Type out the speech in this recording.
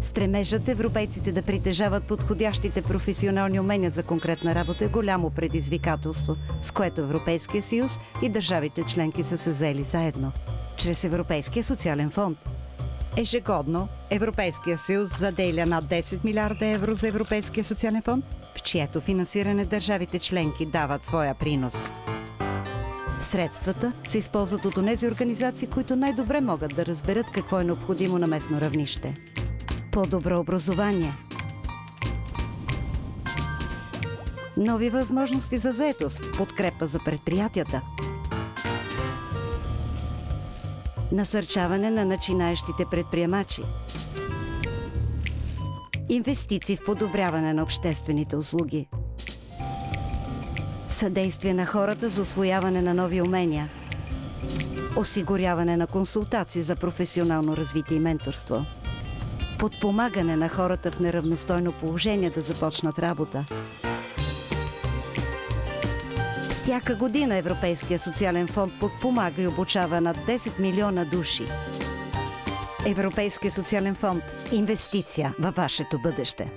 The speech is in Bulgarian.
Стремежът европейците да притежават подходящите професионални умения за конкретна работа е голямо предизвикателство, с което Европейския съюз и държавите членки са се заели заедно, чрез Европейския социален фонд. Ежегодно Европейския съюз заделя над 10 милиарда евро за Европейския социален фонд, в чието финансиране държавите членки дават своя принос. Средствата се използват от онези организации, които най-добре могат да разберат какво е необходимо на местно равнище. По-добро образование, нови възможности за заетост, подкрепа за предприятията, насърчаване на начинаещите предприемачи, инвестиции в подобряване на обществените услуги, съдействие на хората за усвояване на нови умения, осигуряване на консултации за професионално развитие и менторство, подпомагане на хората в неравностойно положение да започнат работа. Всяка година Европейския социален фонд подпомага и обучава над 10 милиона души. Европейския социален фонд – инвестиция във вашето бъдеще.